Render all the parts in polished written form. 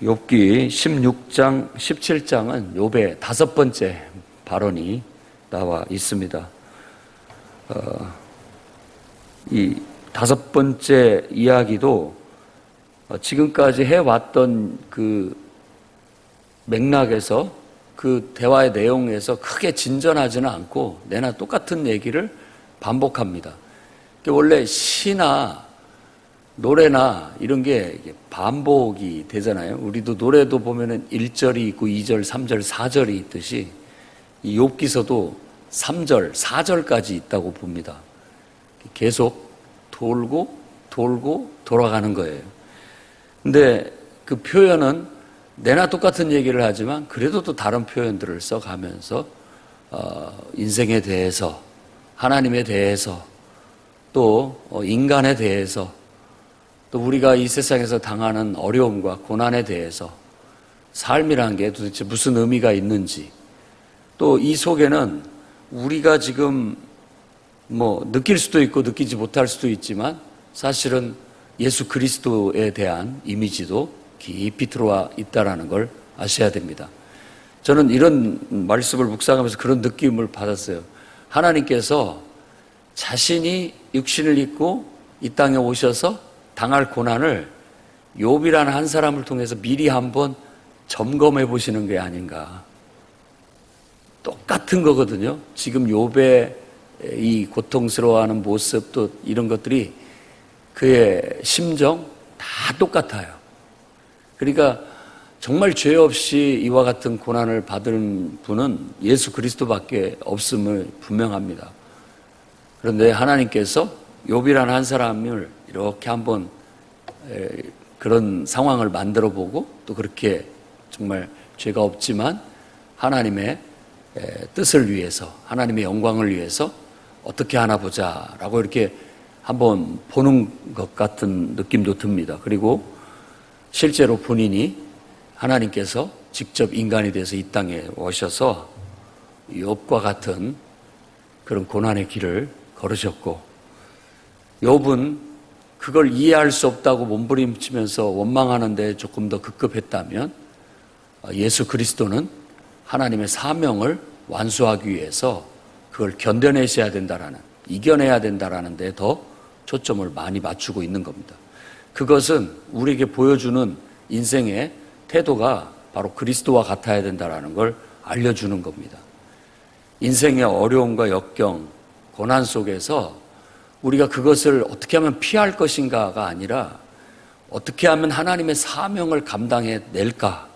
욥기 16장, 17장은 욥의 5번째 발언이 나와 있습니다. 이 5번째 이야기도 지금까지 해왔던 그 맥락에서 그 대화의 내용에서 크게 진전하지는 않고 내나 똑같은 얘기를 반복합니다. 원래 시나 노래나 이런 게 반복이 되잖아요. 우리도 노래도 보면은 1절이 있고 2절, 3절, 4절이 있듯이 이 욥기서도 3절, 4절까지 있다고 봅니다. 계속 돌고 돌아가는 거예요. 근데 그 표현은 내나 똑같은 얘기를 하지만 그래도 또 다른 표현들을 써가면서 인생에 대해서, 하나님에 대해서, 또 인간에 대해서, 또 우리가 이 세상에서 당하는 어려움과 고난에 대해서, 삶이란 게 도대체 무슨 의미가 있는지, 또 이 속에는 우리가 지금 느낄 수도 있고 느끼지 못할 수도 있지만 사실은 예수 그리스도에 대한 이미지도 깊이 들어와 있다는 걸 아셔야 됩니다. 저는 이런 말씀을 묵상하면서 그런 느낌을 받았어요. 하나님께서 자신이 육신을 입고 이 땅에 오셔서 당할 고난을 욥이라는 한 사람을 통해서 미리 한번 점검해 보시는 게 아닌가. 똑같은 거거든요. 지금 욥의 이 고통스러워하는 모습, 또 이런 것들이 그의 심정 다 똑같아요. 그러니까 정말 죄 없이 이와 같은 고난을 받은 분은 예수 그리스도밖에 없음을 분명합니다. 그런데 하나님께서 욥이라는 한 사람을 이렇게 한번 그런 상황을 만들어 보고, 또 그렇게 정말 죄가 없지만 하나님의 뜻을 위해서, 하나님의 영광을 위해서 어떻게 하나 보자라고 이렇게 한번 보는 것 같은 느낌도 듭니다. 그리고 실제로 본인이 하나님께서 직접 인간이 돼서 이 땅에 오셔서 욥과 같은 그런 고난의 길을 걸으셨고, 욥은 그걸 이해할 수 없다고 몸부림치면서 원망하는데 조금 더 급급했다면, 예수 그리스도는 하나님의 사명을 완수하기 위해서 그걸 견뎌내셔야 된다라는, 이겨내야 된다라는 데 더 초점을 많이 맞추고 있는 겁니다. 그것은 우리에게 보여주는 인생의 태도가 바로 그리스도와 같아야 된다라는 걸 알려주는 겁니다. 인생의 어려움과 역경, 고난 속에서 우리가 그것을 어떻게 하면 피할 것인가가 아니라 어떻게 하면 하나님의 사명을 감당해 낼까?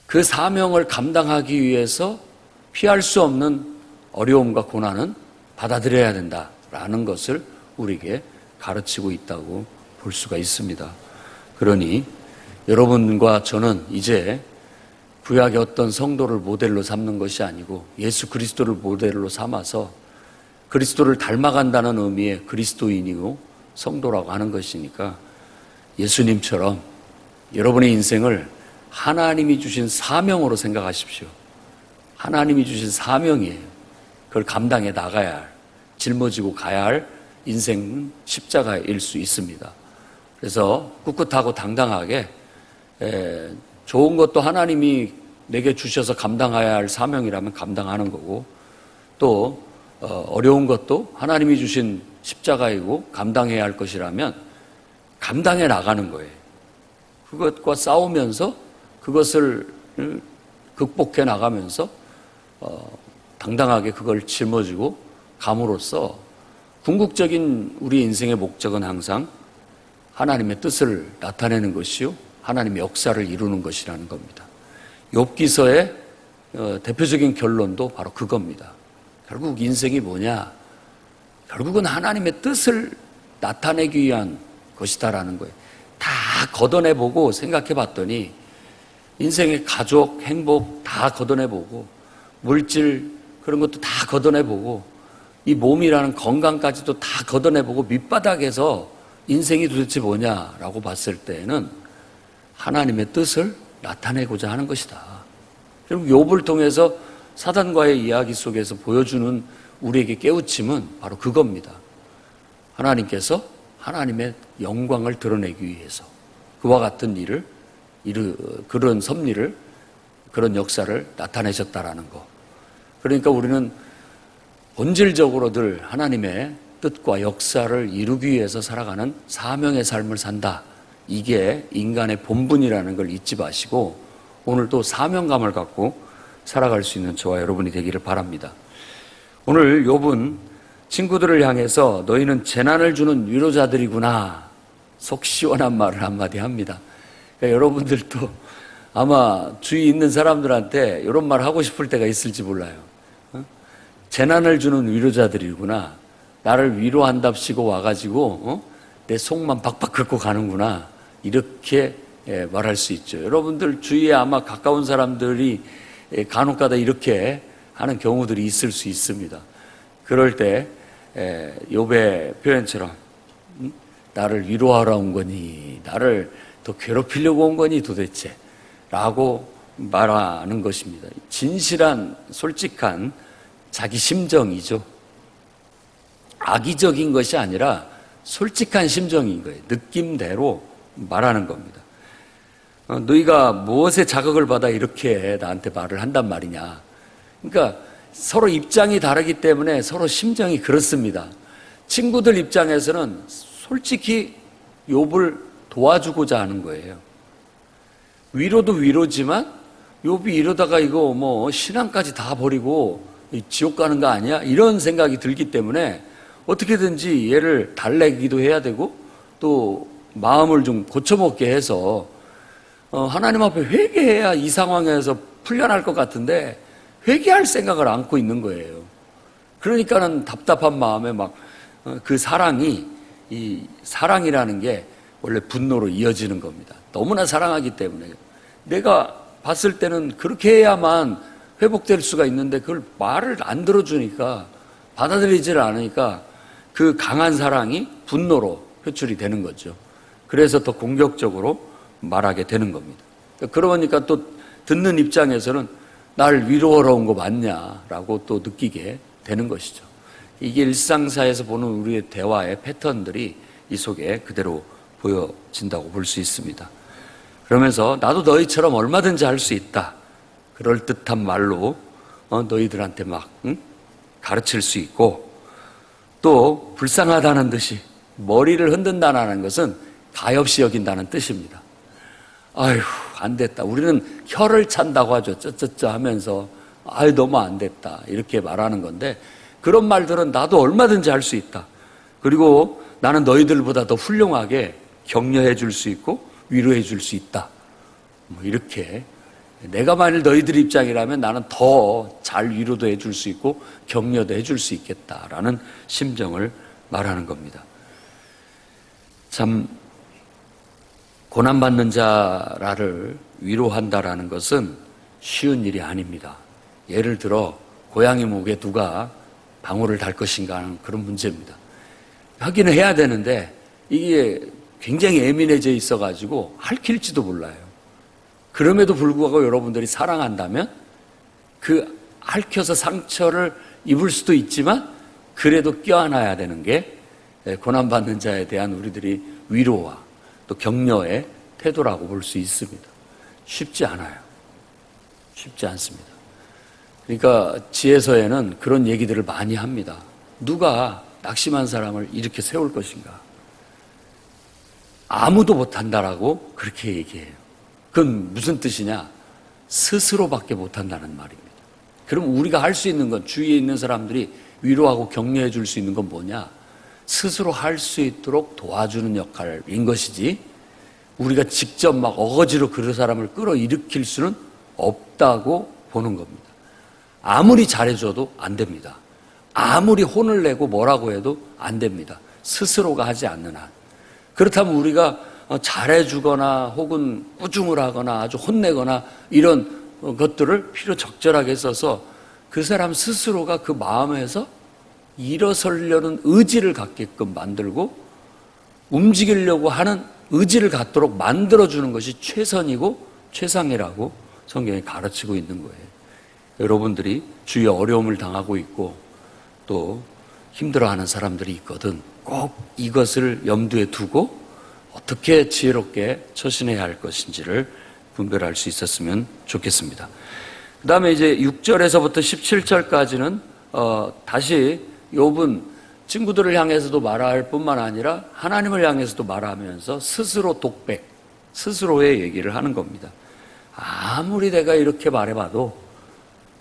그 사명을 감당하기 위해서 피할 수 없는 어려움과 고난은 받아들여야 된다라는 것을 우리에게 가르치고 있다고 볼 수가 있습니다. 그러니 여러분과 저는 이제 구약의 어떤 성도를 모델로 삼는 것이 아니고 예수 그리스도를 모델로 삼아서 그리스도를 닮아간다는 의미의 그리스도인이고 성도라고 하는 것이니까 예수님처럼 여러분의 인생을 하나님이 주신 사명으로 생각하십시오. 하나님이 주신 사명이에요. 그걸 감당해 나가야 할, 짊어지고 가야 할 인생 십자가일 수 있습니다. 그래서 꿋꿋하고 당당하게 좋은 것도 하나님이 내게 주셔서 감당해야 할 사명이라면 감당하는 거고, 또 어려운 것도 하나님이 주신 십자가이고 감당해야 할 것이라면 감당해 나가는 거예요. 그것과 싸우면서 그것을 극복해 나가면서 당당하게 그걸 짊어지고 감으로써 궁극적인 우리 인생의 목적은 항상 하나님의 뜻을 나타내는 것이요, 하나님의 역사를 이루는 것이라는 겁니다. 욥기서의 대표적인 결론도 바로 그겁니다. 결국 인생이 뭐냐? 결국은 하나님의 뜻을 나타내기 위한 것이다라는 거예요. 다 걷어내보고 생각해봤더니 인생의 가족, 행복 다 걷어내보고, 물질 그런 것도 다 걷어내보고, 이 몸이라는 건강까지도 다 걷어내보고 밑바닥에서 인생이 도대체 뭐냐라고 봤을 때에는 하나님의 뜻을 나타내고자 하는 것이다. 결국 욥을 통해서 사단과의 이야기 속에서 보여주는 우리에게 깨우침은 바로 그겁니다. 하나님께서 하나님의 영광을 드러내기 위해서, 그와 같은 일을, 그런 섭리를, 그런 역사를 나타내셨다라는 거. 그러니까 우리는 본질적으로 늘 하나님의 뜻과 역사를 이루기 위해서 살아가는 사명의 삶을 산다. 이게 인간의 본분이라는 걸 잊지 마시고 오늘도 사명감을 갖고 살아갈 수 있는 저와 여러분이 되기를 바랍니다. 오늘 욥은 친구들을 향해서 너희는 재난을 주는 위로자들이구나, 속 시원한 말을 한마디 합니다. 그러니까 여러분들도 아마 주위 있는 사람들한테 이런 말 하고 싶을 때가 있을지 몰라요. 재난을 주는 위로자들이구나, 나를 위로한답시고 와가지고 내 속만 박박 긁고 가는구나, 이렇게 말할 수 있죠. 여러분들 주위에 아마 가까운 사람들이 간혹가다 이렇게 하는 경우들이 있을 수 있습니다. 그럴 때 욥의 표현처럼 나를 위로하러 온 거니, 나를 더 괴롭히려고 온 거니 도대체, 라고 말하는 것입니다. 진실한 솔직한 자기 심정이죠. 악의적인 것이 아니라 솔직한 심정인 거예요. 느낌대로 말하는 겁니다. 너희가 무엇에 자극을 받아 이렇게 나한테 말을 한단 말이냐. 그러니까 서로 입장이 다르기 때문에 서로 심정이 그렇습니다. 친구들 입장에서는 솔직히 욥을 도와주고자 하는 거예요. 위로도 위로지만 욥이 이러다가 이거 뭐 신앙까지 다 버리고 지옥 가는 거 아니야? 이런 생각이 들기 때문에 어떻게든지 얘를 달래기도 해야 되고 또 마음을 좀 고쳐먹게 해서 하나님 앞에 회개해야 이 상황에서 풀려날 것 같은데 회개할 생각을 안고 있는 거예요. 그러니까는 답답한 마음에 막 그 사랑이, 이 사랑이라는 게 원래 분노로 이어지는 겁니다. 너무나 사랑하기 때문에 내가 봤을 때는 그렇게 해야만 회복될 수가 있는데 그걸 말을 안 들어주니까, 받아들이지를 않으니까 그 강한 사랑이 분노로 표출이 되는 거죠. 그래서 더 공격적으로 말하게 되는 겁니다. 그러니까 또 듣는 입장에서는 날 위로하러 온 거 맞냐라고 또 느끼게 되는 것이죠. 이게 일상사에서 보는 우리의 대화의 패턴들이 이 속에 그대로 보여진다고 볼 수 있습니다. 그러면서 나도 너희처럼 얼마든지 할 수 있다, 그럴듯한 말로 너희들한테 막 가르칠 수 있고, 또 불쌍하다는 듯이 머리를 흔든다는 것은 가엾이 여긴다는 뜻입니다. 아휴 안 됐다, 우리는 혀를 찬다고 하죠. 쩌쩌쩌 하면서 아유 너무 안 됐다 이렇게 말하는 건데, 그런 말들은 나도 얼마든지 할 수 있다, 그리고 나는 너희들보다 더 훌륭하게 격려해 줄 수 있고 위로해 줄 수 있다, 뭐 이렇게, 내가 만일 너희들 입장이라면 나는 더 잘 위로도 해줄 수 있고 격려도 해줄 수 있겠다라는 심정을 말하는 겁니다. 참 고난받는 자를 위로한다라는 것은 쉬운 일이 아닙니다. 예를 들어 고양이 목에 누가 방울을 달 것인가 하는 그런 문제입니다. 하기는 해야 되는데 이게 굉장히 예민해져 있어가지고 핥힐지도 몰라요. 그럼에도 불구하고 여러분들이 사랑한다면 그 핥혀서 상처를 입을 수도 있지만 그래도 껴안아야 되는 게 고난받는 자에 대한 우리들이 위로와 또 격려의 태도라고 볼 수 있습니다. 쉽지 않아요. 쉽지 않습니다. 그러니까 지혜서에는 그런 얘기들을 많이 합니다. 누가 낙심한 사람을 이렇게 세울 것인가? 아무도 못한다라고 그렇게 얘기해요. 그건 무슨 뜻이냐? 스스로밖에 못한다는 말입니다. 그럼 우리가 할 수 있는 건, 주위에 있는 사람들이 위로하고 격려해 줄 수 있는 건 뭐냐? 스스로 할 수 있도록 도와주는 역할인 것이지, 우리가 직접 막 어거지로 그 사람을 끌어일으킬 수는 없다고 보는 겁니다. 아무리 잘해줘도 안 됩니다. 아무리 혼을 내고 뭐라고 해도 안 됩니다. 스스로가 하지 않는 한. 그렇다면 우리가 잘해주거나 혹은 꾸중을 하거나 아주 혼내거나 이런 것들을 필요 적절하게 써서 그 사람 스스로가 그 마음에서 일어서려는 의지를 갖게끔 만들고 움직이려고 하는 의지를 갖도록 만들어주는 것이 최선이고 최상이라고 성경이 가르치고 있는 거예요. 여러분들이 주위에 어려움을 당하고 있고 또 힘들어하는 사람들이 있거든 꼭 이것을 염두에 두고 어떻게 지혜롭게 처신해야 할 것인지를 분별할 수 있었으면 좋겠습니다. 그 다음에 이제 6절에서부터 17절까지는 다시 욥은 친구들을 향해서도 말할 뿐만 아니라 하나님을 향해서도 말하면서 스스로 독백, 스스로의 얘기를 하는 겁니다. 아무리 내가 이렇게 말해봐도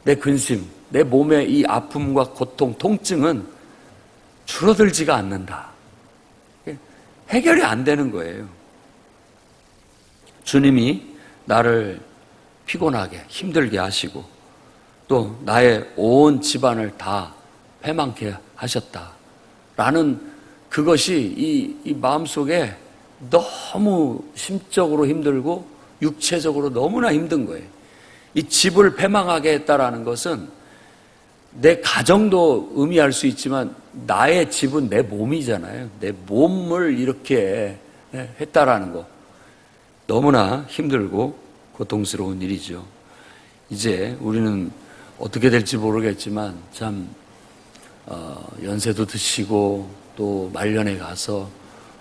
내 근심, 내 몸의 이 아픔과 고통, 통증은 줄어들지가 않는다. 해결이 안 되는 거예요. 주님이 나를 피곤하게 힘들게 하시고 또 나의 온 집안을 다 패망케 하셨다라는 그것이 이 마음속에 너무 심적으로 힘들고 육체적으로 너무나 힘든 거예요. 이 집을 패망하게 했다라는 것은 내 가정도 의미할 수 있지만 나의 집은 내 몸이잖아요. 내 몸을 이렇게 했다라는 거 너무나 힘들고 고통스러운 일이죠. 이제 우리는 어떻게 될지 모르겠지만 참 연세도 드시고 또 말년에 가서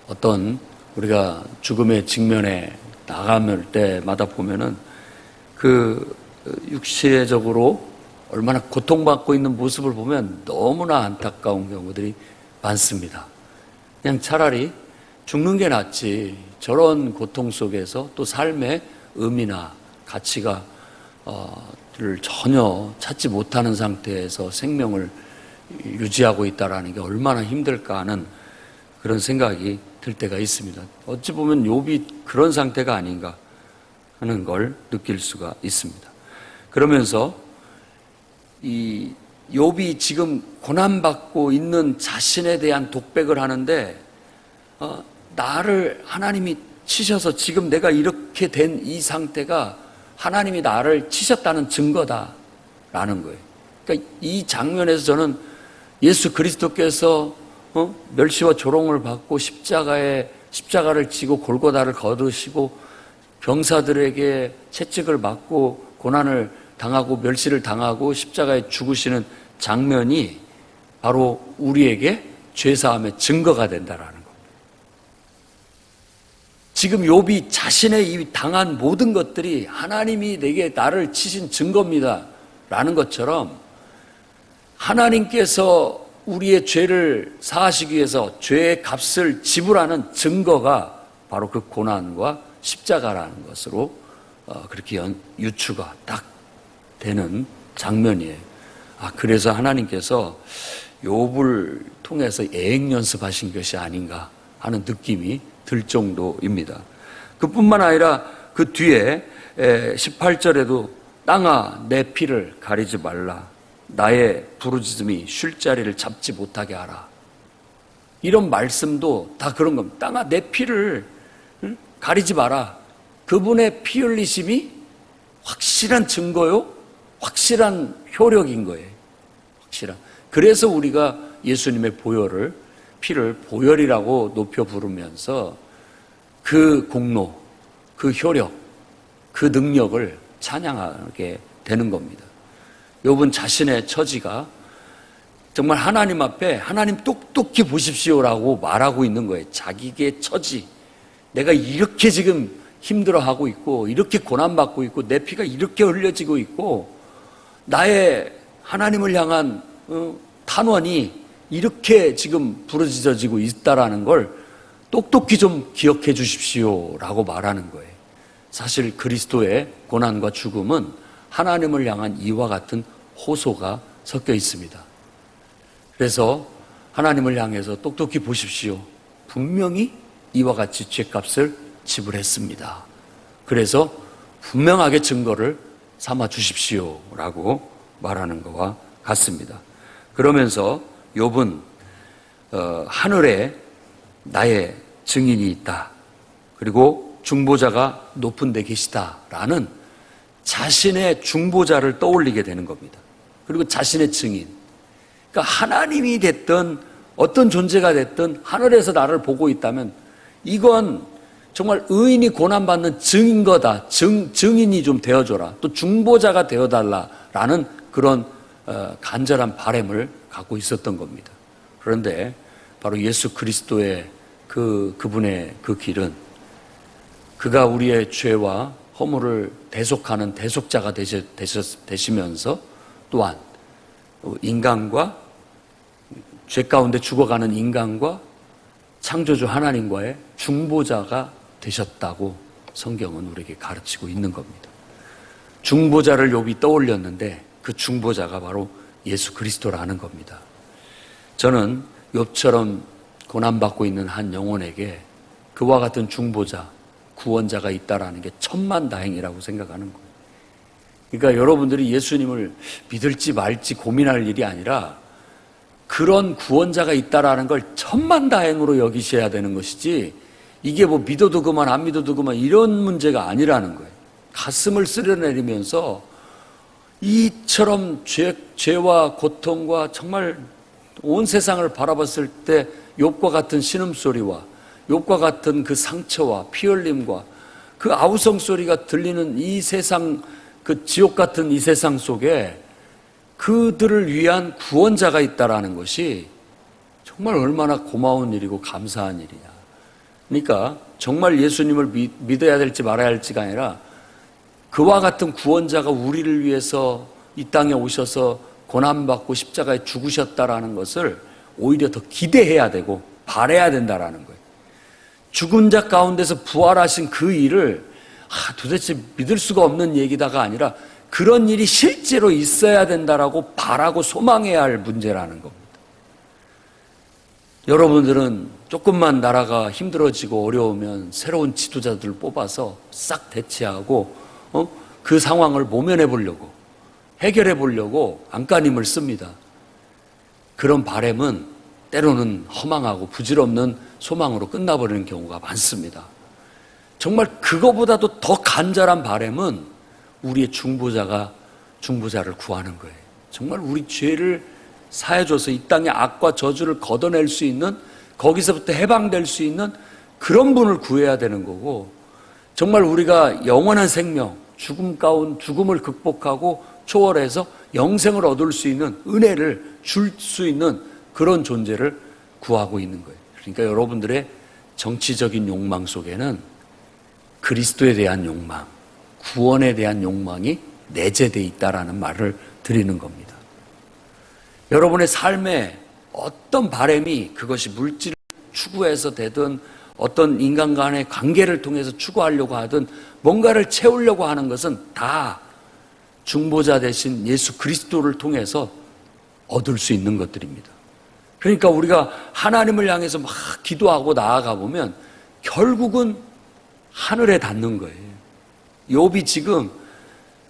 어떤 우리가 죽음의 직면에 나갈 때마다 보면은 그 육체적으로 얼마나 고통받고 있는 모습을 보면 너무나 안타까운 경우들이 많습니다. 그냥 차라리 죽는 게 낫지. 저런 고통 속에서 또 삶의 의미나 가치가 를 전혀 찾지 못하는 상태에서 생명을 유지하고 있다라는 게 얼마나 힘들까 하는 그런 생각이 들 때가 있습니다. 어찌 보면 욥이 그런 상태가 아닌가 하는 걸 느낄 수가 있습니다. 그러면서 이 욥이 지금 고난받고 있는 자신에 대한 독백을 하는데 나를 하나님이 치셔서 지금 내가 이렇게 된 이 상태가 하나님이 나를 치셨다는 증거다라는 거예요. 그러니까 이 장면에서 저는 예수 그리스도께서 멸시와 조롱을 받고 십자가를 지고 골고다를 거두시고 병사들에게 채찍을 맞고 고난을 당하고 멸시를 당하고 십자가에 죽으시는 장면이 바로 우리에게 죄사함의 증거가 된다라는 겁니다. 지금 욥이 자신의 이 당한 모든 것들이 하나님이 내게 나를 치신 증거입니다 라는 것처럼 하나님께서 우리의 죄를 사하시기 위해서 죄의 값을 지불하는 증거가 바로 그 고난과 십자가라는 것으로 그렇게 유추가 딱 되는 장면이에요. 그래서 하나님께서 욥을 통해서 예행 연습하신 것이 아닌가 하는 느낌이 들 정도입니다. 그뿐만 아니라 그 뒤에 18절에도 땅아 내 피를 가리지 말라. 나의 부르짖음이 쉴 자리를 잡지 못하게 하라. 이런 말씀도 다 그런 겁니다. 땅아 내 피를 가리지 마라. 그분의 피 흘리심이 확실한 증거요. 확실한 효력인 거예요. 확실한. 그래서 우리가 예수님의 피를 보혈이라고 높여 부르면서 그 공로, 그 효력, 그 능력을 찬양하게 되는 겁니다. 욥은 자신의 처지가 정말 하나님 앞에 하나님 똑똑히 보십시오라고 말하고 있는 거예요. 자기의 처지, 내가 이렇게 지금 힘들어하고 있고 이렇게 고난받고 있고 내 피가 이렇게 흘려지고 있고 나의 하나님을 향한 탄원이 이렇게 지금 부르짖어지고 있다라는 걸 똑똑히 좀 기억해 주십시오라고 말하는 거예요. 사실 그리스도의 고난과 죽음은 하나님을 향한 이와 같은 호소가 섞여 있습니다. 그래서 하나님을 향해서 똑똑히 보십시오. 분명히 이와 같이 죄값을 지불했습니다. 그래서 분명하게 증거를 삼아 주십시오라고 말하는 것과 같습니다. 그러면서 욥은 하늘에 나의 증인이 있다. 그리고 중보자가 높은 데 계시다라는 자신의 중보자를 떠올리게 되는 겁니다. 그리고 자신의 증인. 그러니까 하나님이 됐든 어떤 존재가 됐든 하늘에서 나를 보고 있다면 이건 정말 의인이 고난받는 증인 거다. 증인이 좀 되어줘라. 또 중보자가 되어달라라는 그런 간절한 바람을 갖고 있었던 겁니다. 그런데 바로 예수 그리스도의 그분의 그 길은 그가 우리의 죄와 허물을 대속하는 대속자가 되시면서 또한 인간과 죄 가운데 죽어가는 인간과 창조주 하나님과의 중보자가 되셨다고 성경은 우리에게 가르치고 있는 겁니다. 중보자를 욥이 떠올렸는데 그 중보자가 바로 예수 그리스도라는 겁니다. 저는 욥처럼 고난받고 있는 한 영혼에게 그와 같은 중보자, 구원자가 있다라는 게 천만다행이라고 생각하는 거예요. 그러니까 여러분들이 예수님을 믿을지 말지 고민할 일이 아니라 그런 구원자가 있다라는 걸 천만다행으로 여기셔야 되는 것이지, 이게 뭐 믿어도 그만 안 믿어도 그만 이런 문제가 아니라는 거예요. 가슴을 쓸어내리면서 이처럼 죄와 고통과 정말 온 세상을 바라봤을 때 욥과 같은 신음소리와 욥과 같은 그 상처와 피 흘림과 그 아우성 소리가 들리는 이 세상, 그 지옥 같은 이 세상 속에 그들을 위한 구원자가 있다라는 것이 정말 얼마나 고마운 일이고 감사한 일이냐. 그러니까 정말 예수님을 믿어야 될지 말아야 할지가 아니라 그와 같은 구원자가 우리를 위해서 이 땅에 오셔서 고난받고 십자가에 죽으셨다라는 것을 오히려 더 기대해야 되고 바라야 된다라는 거예요. 죽은 자 가운데서 부활하신 그 일을 도대체 믿을 수가 없는 얘기다가 아니라 그런 일이 실제로 있어야 된다라고 바라고 소망해야 할 문제라는 겁니다. 여러분들은 조금만 나라가 힘들어지고 어려우면 새로운 지도자들을 뽑아서 싹 대체하고 그 상황을 모면해 보려고, 해결해 보려고 안간힘을 씁니다. 그런 바람은 때로는 허망하고 부질없는 소망으로 끝나버리는 경우가 많습니다. 정말 그거보다도 더 간절한 바람은 우리의 중보자를 구하는 거예요. 정말 우리 죄를 사해줘서 이 땅의 악과 저주를 걷어낼 수 있는, 거기서부터 해방될 수 있는 그런 분을 구해야 되는 거고, 정말 우리가 영원한 생명, 죽음을 극복하고 초월해서 영생을 얻을 수 있는 은혜를 줄 수 있는 그런 존재를 구하고 있는 거예요. 그러니까 여러분들의 정치적인 욕망 속에는 그리스도에 대한 욕망, 구원에 대한 욕망이 내재되어 있다라는 말을 드리는 겁니다. 여러분의 삶에 어떤 바람이, 그것이 물질을 추구해서 되든 어떤 인간 간의 관계를 통해서 추구하려고 하든 뭔가를 채우려고 하는 것은 다 중보자 대신 예수 그리스도를 통해서 얻을 수 있는 것들입니다. 그러니까 우리가 하나님을 향해서 막 기도하고 나아가 보면 결국은 하늘에 닿는 거예요. 욥이 지금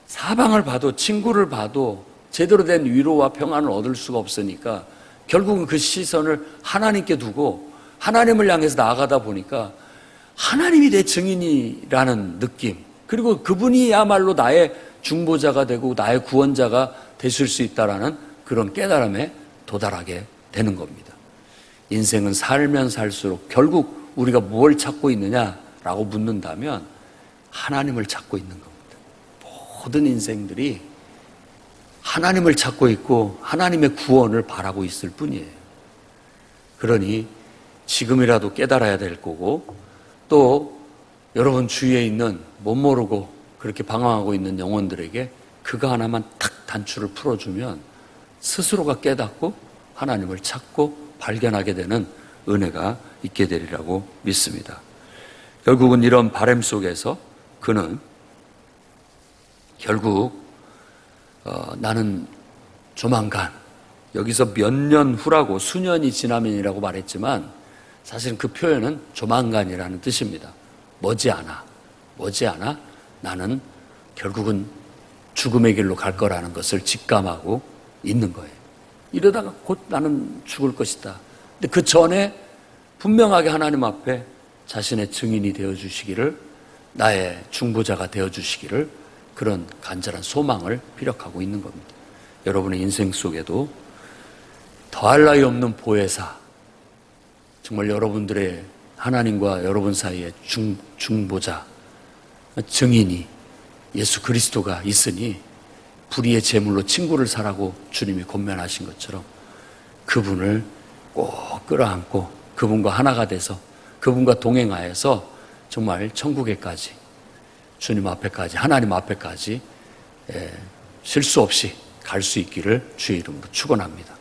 사방을 봐도, 친구를 봐도 제대로 된 위로와 평안을 얻을 수가 없으니까 결국은 그 시선을 하나님께 두고 하나님을 향해서 나아가다 보니까 하나님이 내 증인이라는 느낌, 그리고 그분이야말로 나의 중보자가 되고 나의 구원자가 되실 수 있다라는 그런 깨달음에 도달하게 되는 겁니다. 인생은 살면 살수록 결국 우리가 뭘 찾고 있느냐라고 묻는다면 하나님을 찾고 있는 겁니다. 모든 인생들이 하나님을 찾고 있고 하나님의 구원을 바라고 있을 뿐이에요. 그러니 지금이라도 깨달아야 될 거고, 또 여러분 주위에 있는 못 모르고 그렇게 방황하고 있는 영혼들에게 그거 하나만 탁 단추를 풀어주면 스스로가 깨닫고 하나님을 찾고 발견하게 되는 은혜가 있게 되리라고 믿습니다. 결국은 이런 바람 속에서 그는 결국 나는 조만간, 여기서 몇 년 후라고 수년이 지나면이라고 말했지만 사실 그 표현은 조만간이라는 뜻입니다. 머지않아 나는 결국은 죽음의 길로 갈 거라는 것을 직감하고 있는 거예요. 이러다가 곧 나는 죽을 것이다. 근데 그 전에 분명하게 하나님 앞에 자신의 증인이 되어주시기를, 나의 중보자가 되어주시기를, 그런 간절한 소망을 피력하고 있는 겁니다. 여러분의 인생 속에도 더할 나위 없는 보혜사, 정말 여러분들의 하나님과 여러분 사이에 중보자, 증인이 예수 그리스도가 있으니 불의의 제물로 친구를 사라고 주님이 권면하신 것처럼 그분을 꼭 끌어안고 그분과 하나가 돼서 그분과 동행하여서 정말 천국에까지, 주님 앞에까지, 하나님 앞에까지 실수 없이 갈 수 있기를 주의 이름으로 축원합니다.